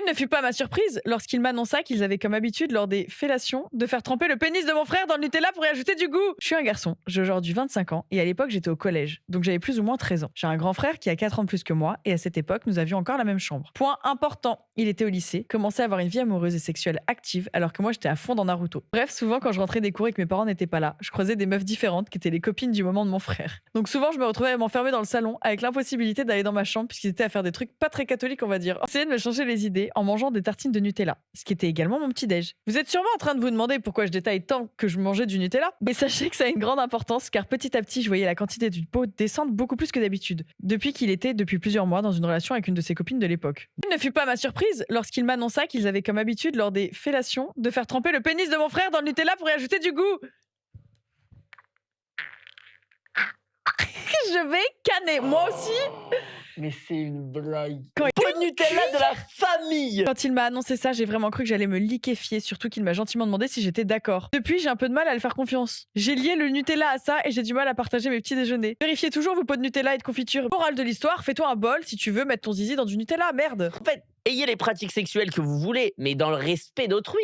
ne fut pas ma surprise lorsqu'il m'annonça qu'ils avaient comme habitude lors des fellations de faire tremper le pénis de mon frère dans le Nutella pour y ajouter du goût. Je suis un garçon, j'ai aujourd'hui 25 ans et à l'époque j'étais au collège, donc j'avais plus ou moins 13 ans. J'ai un grand frère qui a 4 ans de plus que moi et à cette époque nous avions encore la même chambre. Point important, il était au lycée, commençait à avoir une vie amoureuse et sexuelle active alors que moi j'étais à fond dans Naruto. Bref, souvent quand je rentrais des cours et que mes parents n'étaient pas là, je croisais des meufs différentes qui étaient les copines du moment de mon frère. Donc souvent je me retrouvais à m'enfermer dans le salon avec l'impossibilité d'aller dans ma chambre puisqu'ils étaient à faire des trucs pas très catholiques on va dire. Essayer de me changer les idées en mangeant des tartines de Nutella, ce qui était également mon petit-déj. Vous êtes sûrement en train de vous demander pourquoi je détaille tant que je mangeais du Nutella, mais sachez que ça a une grande importance car petit à petit je voyais la quantité du pot descendre beaucoup plus que d'habitude, depuis qu'il était depuis plusieurs mois dans une relation avec une de ses copines de l'époque. Il ne fut pas ma surprise lorsqu'il m'annonça qu'ils avaient comme habitude lors des fellations de faire tremper le pénis de mon frère dans le Nutella pour y ajouter du goût. Je vais canner, moi aussi. Mais c'est une blague. Quand il- Pot de Nutella de la famille. Quand il m'a annoncé ça, j'ai vraiment cru que j'allais me liquéfier, surtout qu'il m'a gentiment demandé si j'étais d'accord. Depuis, j'ai un peu de mal à le faire confiance. J'ai lié le Nutella à ça et j'ai du mal à partager mes petits déjeuners. Vérifiez toujours vos pots de Nutella et de confiture. Morale de l'histoire, fais-toi un bol si tu veux mettre ton zizi dans du Nutella, merde. En fait, ayez les pratiques sexuelles que vous voulez, mais dans le respect d'autrui.